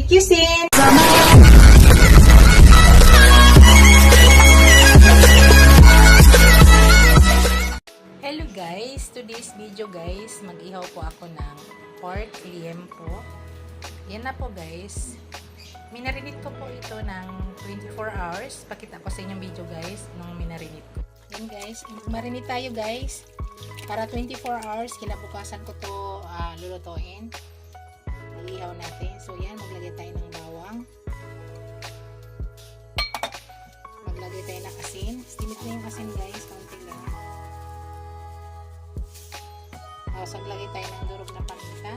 Thank you, Sin. Hello guys, today's video guys, mag-ihaw po ako ng pork liempo. Yan na po guys. Minarinate ko po ito ng 24 hours. Pakita ko sa inyong video guys nung minarinate ko. Yan guys, marinate tayo guys. Para 24 hours, kinabukasan ko to lulutuin. Ihaw natin. So yan, maglagay tayo ng bawang. Maglagay tayo ng asin. Estimate na yung asin guys, konti lang. Tapos maglagay tayo ng durog na paminta.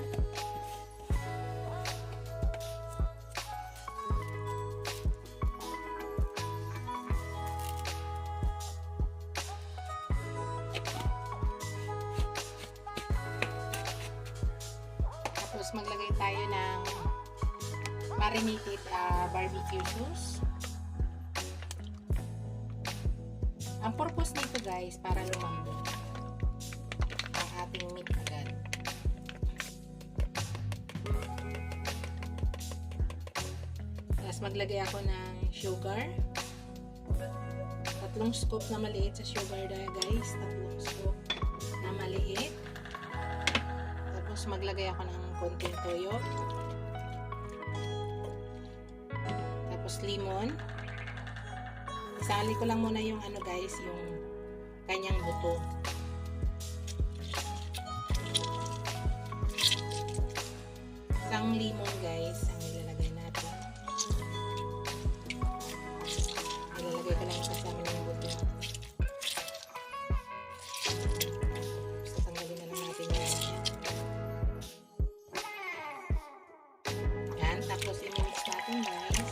Tapos maglagay tayo ng marinated barbecue sauce. Ang purpose nito guys, para lumambot ang ating meat agad. Tapos maglagay ako ng sugar. 3 scoop na maliit sa sugar guys. 3 scoop na maliit. Tapos maglagay ako ng konting toyo. Tapos lemon. Isali ko lang muna yung ano guys, yung kanyang buto. Isang lemon guys ang ilalagay natin. Ilalagay ko lang yung kasama ng buto. So, tanggalin na lang natin yan. Tapos i-mix natin guys.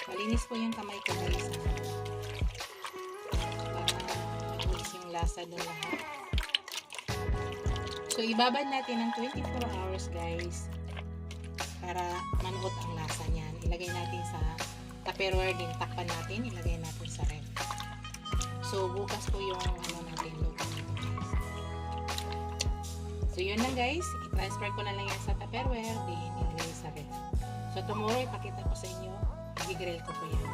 Malinis po yung kamay ko guys. Para mag-mix yung lasa doon lahat. So ibabad natin ng 24 hours guys. Para manuot ang lasa niyan. Ilagay natin sa Tupperware din. Takpan natin. Ilagay natin sa ref. So bukas po yung ano natin luto. So yun lang guys. I-transfer ko na lang yan sa Tupperware. Then ilagay sa ref. So tomorrow ipakita ko sa inyo. I-grill ko po yan.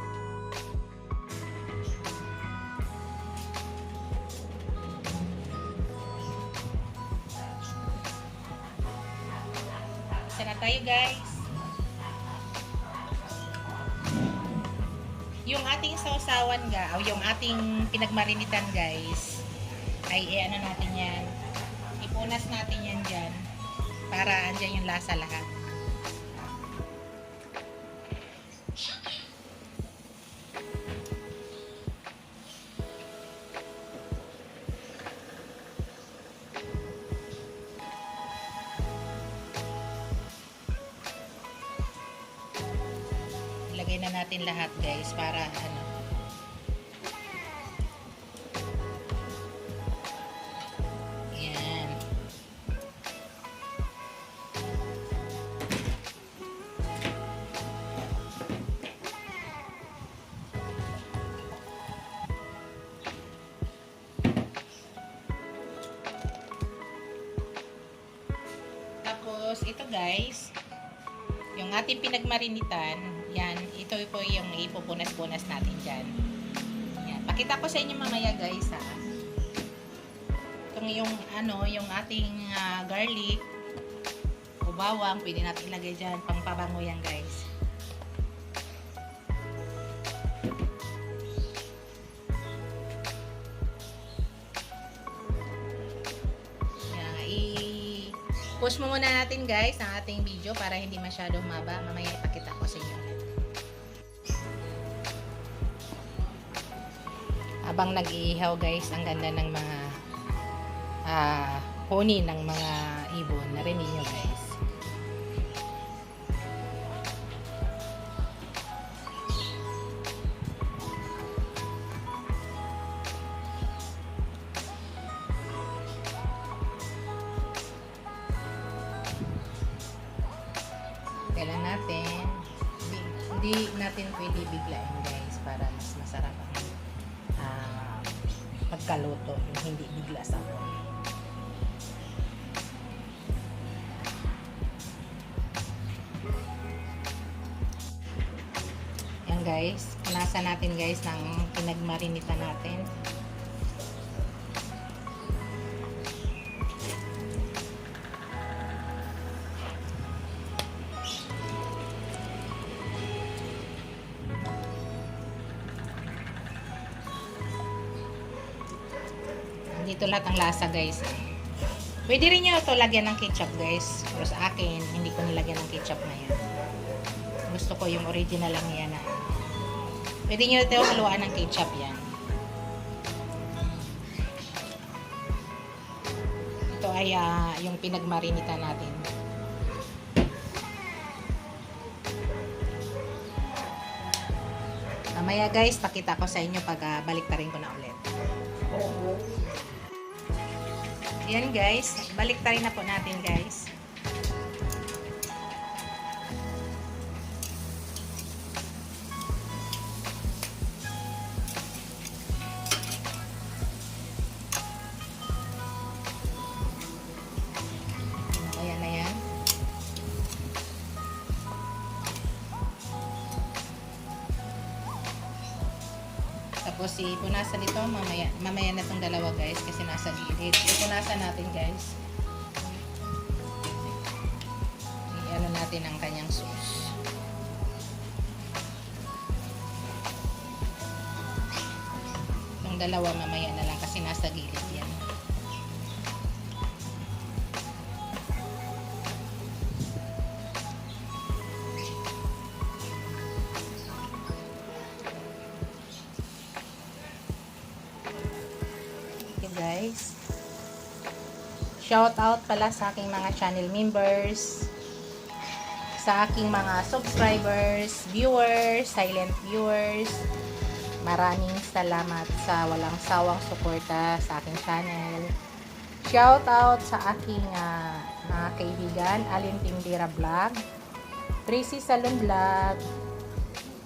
Isa na tayo guys. Yung ating sausawan o yung ating pinagmarinitan guys, ay ano natin yan. Ipunas natin yan dyan. Para andyan yung lasa lahat. Ilagay na natin lahat guys para ano. Yan. Tapos ito guys, yung ating pinagmarinitan, yan, ito po yung ipupunas-punas natin dyan. Yan, pakita ko sa inyo mamaya guys ha. Itong yung ano, yung ating garlic o bawang, pwede natin ilagay dyan, pangpabango yan guys. Yan, push mo muna natin guys ang ating video para hindi masyadong maba. Mamaya ipakita ko sa inyo. Habang nag-iihaw guys, ang ganda ng mga huni ng mga ibon. Narinig nyo guys. Kailan natin, hindi natin pwede biglain guys para mas masarap ang pagkaluto, yung hindi bigla sa apoy. guys, punasan natin guys ng pinagmarinita natin. Dito lahat ang lasa guys. Pwede rin nyo ito lagyan ng ketchup guys. Pero sa akin, hindi ko nilagyan ng ketchup na yan. Gusto ko yung original lang yan. Pwede nyo ito haluan ng ketchup yan. Ito ay yung pinagmarinita natin. Mamaya guys, pakita ko sa inyo pag baliktarin ko na ulit. Yan guys, baliktarin na po natin guys. Ayan na yan. Tapos ipunasan ito mamaya na itong dalawa guys kasi nasa gilid. Ipunasan natin guys. I-ano natin ang kanyang sauce. Itong dalawa mamaya na lang kasi nasa gilid yan. Guys, shout out pala sa aking mga channel members, sa aking mga subscribers, viewers, silent viewers. Maraming salamat sa walang sawang suporta sa aking channel. Shout out sa aking mga kaibigan, Alin Tindira Vlog, Tracy Salon Vlog,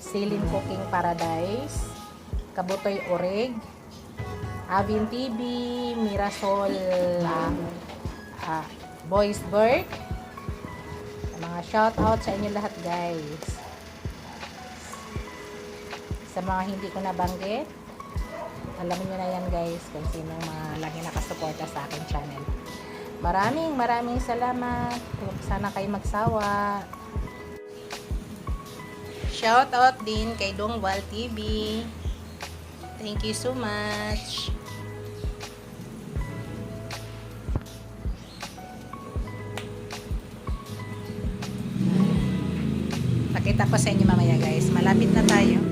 Celine Cooking Paradise, Kabutoy Oreg, Avin TV, Mirasol, Boys Bird. Mga shout out sa inyo lahat guys. Sa mga hindi ko nabanggit, alam niyo na yan guys kung sino mga lagi nakasuporta sa aking channel. Maraming salamat. Sana kayo magsawa. Shout out din kay Dongwal TV. Thank you so much. Pakita ko sa inyo mamaya guys. Malapit na tayo.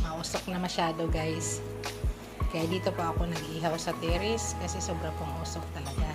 Mausok na masyado guys. Kaya dito pa ako nag-ihaw sa terrace kasi sobra pong usok talaga.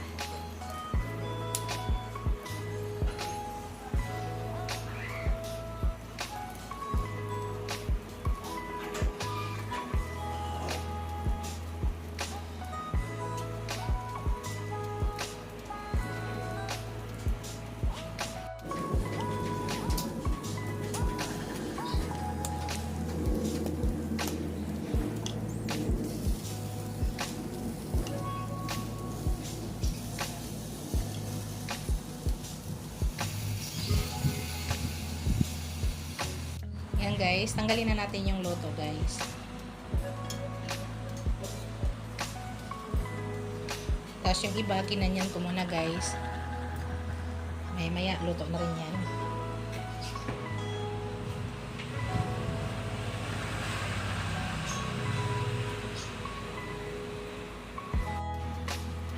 Yan guys, tanggalin na natin yung loto guys. Tapos yung iba, kinanyan ko muna guys. Maya luto na rin yan.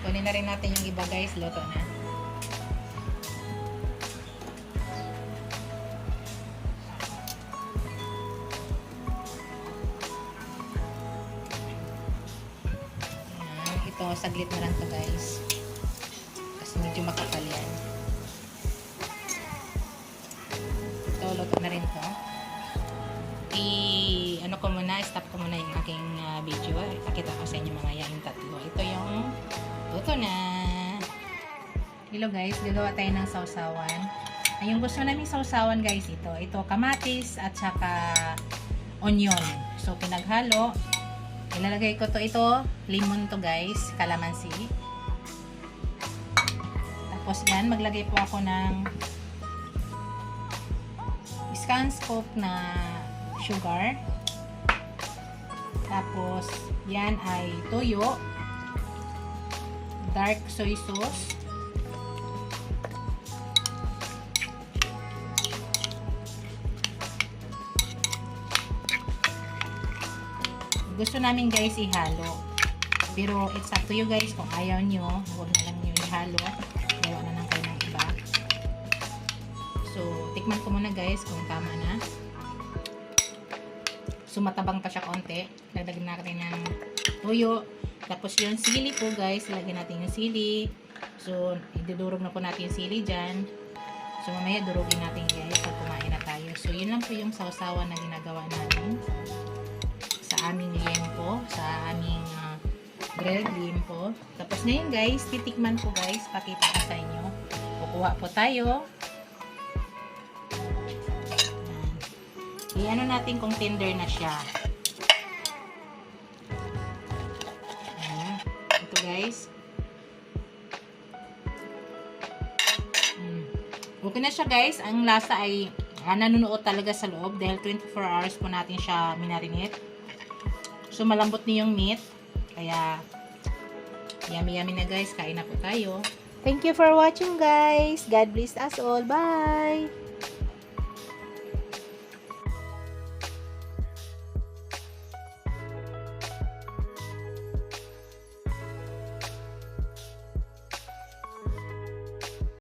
Kunin na rin natin yung iba guys, luto na. Ito, saglit na lang to guys. Kasi medyo makapal yan. Ito, luto na rin to. Ano ko muna, stop ko muna yung aking video. Ipakita ko sa inyo mga yan tatlo. Ito yung luto na. Hello guys, gagawa tayo ng sausawan. Yung gusto namin sausawan guys, ito kamatis at saka onion. So, pinaghalo. Ilalagay ko ito, lemon to guys, calamansi. Tapos yan, maglagay po ako ng Mexican scoop na sugar. Tapos, yan ay toyo, dark soy sauce, gusto namin guys ihalo, pero it's up to you guys kung ayaw nyo, huwag na lang nyo ihalo, gawa na lang kayo ng iba. So, tikman ko muna guys kung tama na. So, matabang pa siya konti. Lagdagan natin ng toyo. Tapos yung sili po guys. Lagyan natin yung sili. So, idudurog na po natin yung sili dyan. So, mamaya durugin natin guys pag kumain na tayo. So, yun lang po yung sausawan na ginagawa natin sa aming liempo. Sa aming grilled liempo. Tapos ngayon guys, titikman po guys. Pakita ko sa inyo. Kukuha po tayo. I-ano natin kung tender na siya. Ito guys. Okay na siya guys. Ang lasa ay nanunuot talaga sa loob dahil 24 hours po natin siya minarinate. So malambot na yung meat. Kaya yummy yummy na guys. Kain na po tayo. Thank you for watching guys. God bless us all. Bye!